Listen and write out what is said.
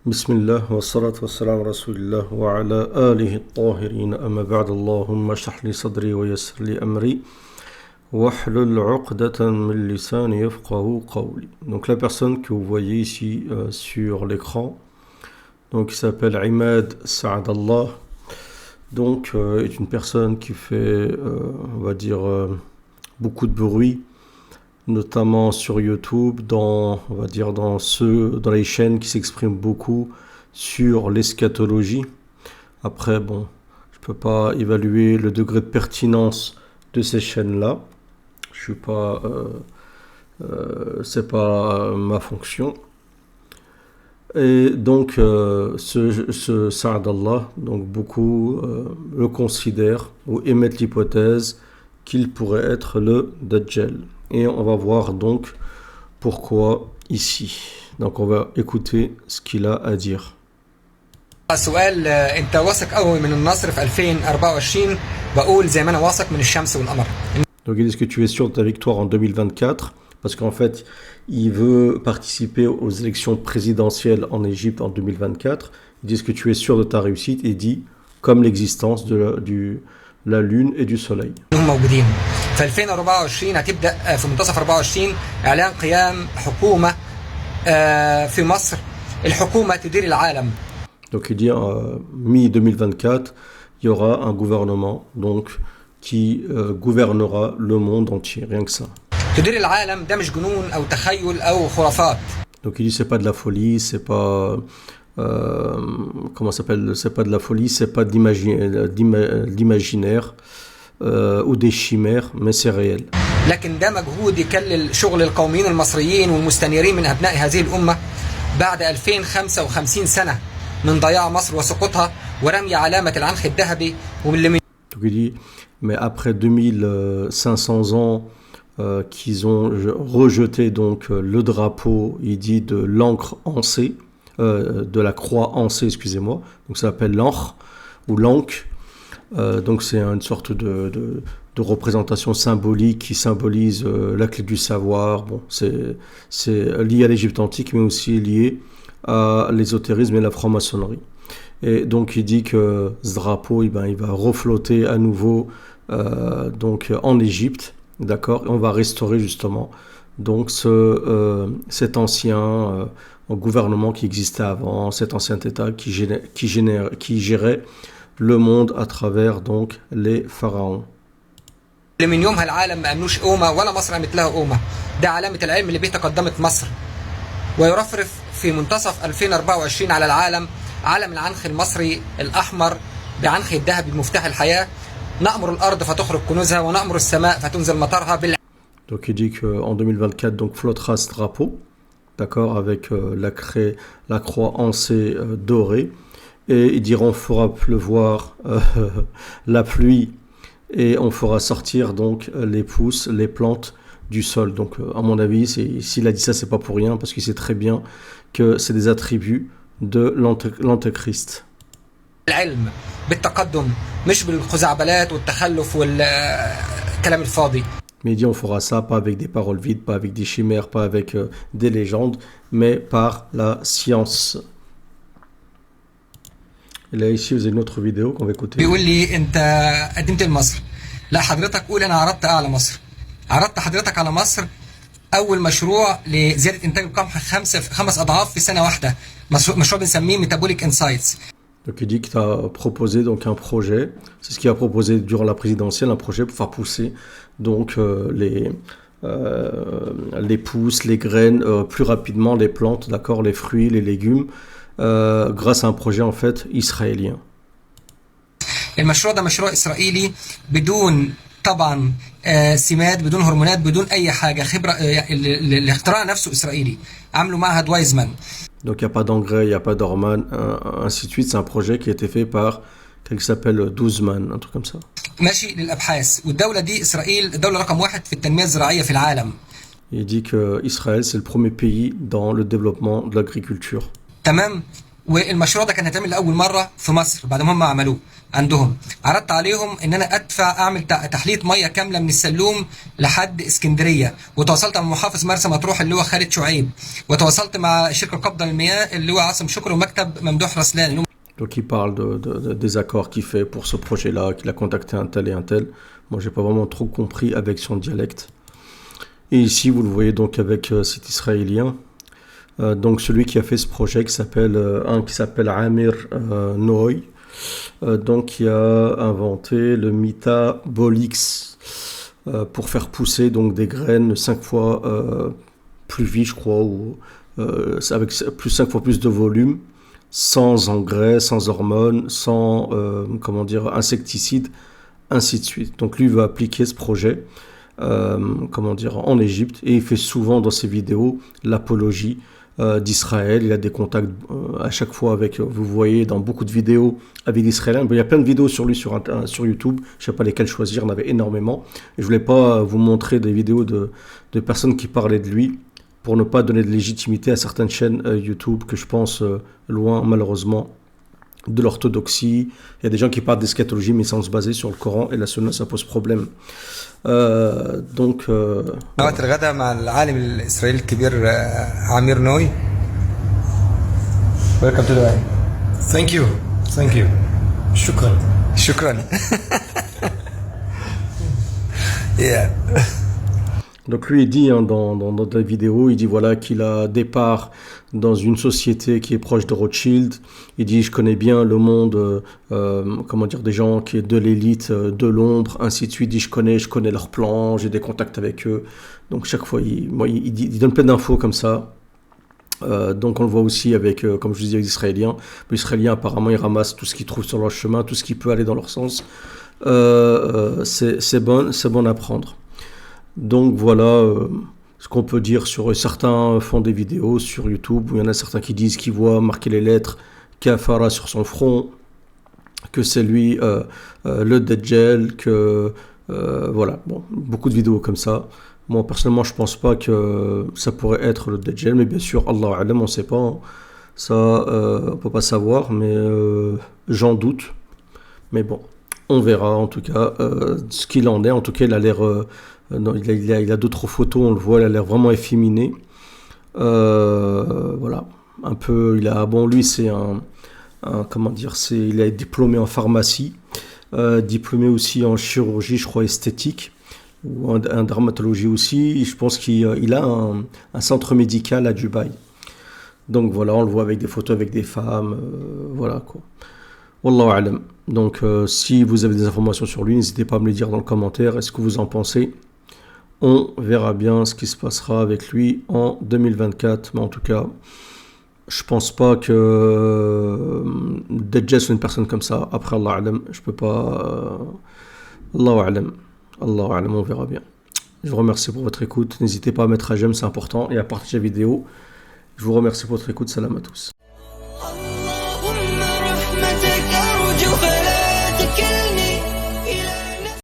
بسم الله والصلاة والسلام على رسول الله وعلى آله الطاهرين أما بعد اللهم اشرح لي صدري ويسر لي أمري واحلل عقدة من لساني يفقهوا قولي. Donc la personne que vous voyez ici sur l'écran, donc il s'appelle Imad Saadallah, donc est une personne qui fait on va dire beaucoup de bruit, notamment sur YouTube, on va dire dans les chaînes qui s'expriment beaucoup sur l'eschatologie. Après, bon, je peux pas évaluer le degré de pertinence de ces chaînes-là. Je suis pas, c'est pas ma fonction. Et donc, ce Saadallah, donc beaucoup le considèrent ou émettent l'hypothèse qu'il pourrait être le Dajjal. Et on va voir donc pourquoi ici. Donc on va écouter ce qu'il a à dire. سؤال انت واثق قوي من النصر في 2024 بقول زي ما انا واثق من الشمس والقمر. Donc il dit, est-ce que tu es sûr de ta victoire en 2024? Parce qu'en fait, il veut participer aux élections présidentielles en Égypte en 2024. Il dit, est-ce que tu es sûr de ta réussite? Et il dit, comme l'existence de la lune et du soleil. هم موجودين. في 2024 هتبدا في منتصف 24 اعلان قيام حكومه في مصر الحكومه تدير العالم. Donc il dit mi-2024, il y aura un gouvernement donc qui gouvernera le monde entier, rien que ça. تدير العالم ده مش جنون او تخيل او خرافات. Donc il dit c'est pas de la folie, c'est pas comment ça s'appelle, c'est pas de la folie, c'est pas d'imaginaire ou des chimères, mais c'est réel. لكن ده مجهود يكلل شغل القوميين المصريين والمستنيرين من ابناء هذه الامه بعد 2055 سنه من ضياع مصر وسقوطها ورمي علامه العنخ الذهبي واللي. Donc il dit mais après 2500 ans qu'ils ont rejeté donc le drapeau, il dit de l'encre ancée, de la croix ancée, excusez-moi, donc ça s'appelle l'encre ou l'anque, donc c'est une sorte de représentation symbolique qui symbolise la clé du savoir. Bon, c'est lié à l'Égypte antique, mais aussi lié à l'ésotérisme et la franc-maçonnerie. Et donc il dit que ce drapeau, il va reflotter à nouveau donc en Égypte, d'accord, et on va restaurer justement donc cet ancien gouvernement qui existait avant, cet ancien État qui gérait le monde à travers donc les pharaons. اللي من يومها العالم ما امنوش امه ولا مصر قامت لها امه. ده علامه العلم اللي بيه تقدمت مصر ويرفرف في منتصف 2024 على العالم علم العنخ المصري الاحمر بعنخ الذهب بمفتاح الحياه. نأمر الارض فتخرج كنوزها ونأمر السماء فتنزل مطرها بال. Donc il dit qu'en 2024 donc flottera ce drapeau, d'accord, avec la croix ancée dorée, et ils diront on fera pleuvoir la pluie et on fera sortir donc les pousses, les plantes du sol. Donc à mon avis, s'il a dit ça, c'est pas pour rien, parce qu'il sait très bien que c'est des attributs de l'antéchrist. العلم بالتقدم مش بالخزعبلات والتخلف والكلام الفاضي. Mais il dit on fera ça pas avec des paroles vides, pas avec des chimères, pas avec des légendes, mais par la science. Et là ici vous avez une autre vidéo qu'on va écouter. بيقول لي انت قدمت لمصر. لا حضرتك قول انا عرضت على مصر. عرضت حضرتك على مصر اول مشروع لزياده انتاج القمح 5 اضعاف في سنه واحده. مشروع بنسميه ميتابوليك انسايتس. Donc il dit que tu as proposé donc un projet, c'est ce qu'il a proposé durant la présidentielle, un projet pour faire pousser donc les pousses, les graines, plus rapidement les plantes, d'accord, les fruits, les légumes, grâce à un projet en fait israélien. المشروع ده مشروع اسرائيلي بدون طبعا سماد بدون هرمونات بدون اي حاجه خبره الاختراع نفسه اسرائيلي عملوا معهد وايزمان. Donc il n'y a pas d'engrais, il n'y a pas d'hormones, ainsi de suite. C'est un projet qui a été fait par quelqu'un qui s'appelle Douzman, un truc comme ça. ماشي للابحاث والدوله دي اسرائيل الدوله رقم 1 في التنميه الزراعيه في العالم. Il dit que Israël c'est le premier pays dans le développement de l'agriculture. تمام والمشروع ده كان هيتعمل لاول مره في مصر بعد ما هم عملوه عندهم. عرضت عليهم ان انا ادفع اعمل تحليه ميه كامله من السلوم لحد اسكندريه، وتواصلت مع محافظ مرسى مطروح اللي هو خالد شعيب، وتواصلت مع شركه قبضه المياه اللي هو عاصم شكر ومكتب ممدوح رسلان. Donc il parle des accords qu'il fait pour ce projet-là, qu'il a contacté un tel et un tel. Moi, j'ai pas vraiment trop compris avec son dialecte. Et ici, vous le voyez donc avec cet Israélien. Donc celui qui a fait ce projet, qui s'appelle Amir Noy, donc qui a inventé le Metabolix pour faire pousser donc des graines 5 fois plus vite, je crois, ou avec 5 fois plus de volume, sans engrais, sans hormones, sans insecticides, ainsi de suite. Donc lui va appliquer ce projet en Égypte, et il fait souvent dans ses vidéos l'apologie d'Israël. Il a des contacts à chaque fois avec, vous voyez dans beaucoup de vidéos avec l'Israélien. Il y a plein de vidéos sur lui sur YouTube, je ne sais pas lesquelles choisir, il y en avait énormément. Et je ne voulais pas vous montrer des vidéos de personnes qui parlaient de lui, pour ne pas donner de légitimité à certaines chaînes YouTube que je pense loin malheureusement de l'orthodoxie. Il y a des gens qui parlent d'eschatologie mais sans se baser sur le Coran et la Sunna, ça pose problème. وقت الغداء مع العالم الإسرائيلي الكبير عامر نوي. Welcome to the Thank you. Thank you. شكرا. شكرا. Yeah. Donc lui, il dit dans ta vidéo, il dit voilà qu'il a des parts dans une société qui est proche de Rothschild. Il dit je connais bien le monde, des gens qui est de l'élite de Londres, ainsi de suite. Il dit je connais leurs plans, j'ai des contacts avec eux. Donc chaque fois, il donne plein d'infos comme ça. Donc on le voit aussi avec, comme je vous disais, les Israéliens. Les Israéliens apparemment ils ramassent tout ce qu'ils trouvent sur leur chemin, tout ce qui peut aller dans leur sens. C'est bon à prendre. Donc voilà ce qu'on peut dire sur certains font des vidéos sur YouTube où il y en a certains qui disent qu'ils voient marquer les lettres Kafara sur son front, que c'est lui le Dajjal, que beaucoup de vidéos comme ça. Moi personnellement je pense pas que ça pourrait être le Dajjal, mais bien sûr Allah Alam, on sait pas, ça on peut pas savoir, mais j'en doute. Mais bon, on verra en tout cas ce qu'il en est. En tout cas il a l'air il a d'autres photos, on le voit, il a l'air vraiment efféminé. Voilà, un peu, lui c'est il est diplômé en pharmacie, diplômé aussi en chirurgie, je crois esthétique, ou en dermatologie aussi. Je pense qu'il a un centre médical à Dubaï. Donc voilà, on le voit avec des photos avec des femmes, voilà quoi. Wallahu alam. Donc si vous avez des informations sur lui, n'hésitez pas à me les dire dans le commentaire. Est-ce que vous en pensez? On verra bien ce qui se passera avec lui en 2024. Mais en tout cas, je pense pas que Dajjal soit une personne comme ça. Après, Allah alam, je peux pas... Allah alam, on verra bien. Je vous remercie pour votre écoute. N'hésitez pas à mettre un j'aime, c'est important, et à partager la vidéo. Je vous remercie pour votre écoute. Salam à tous.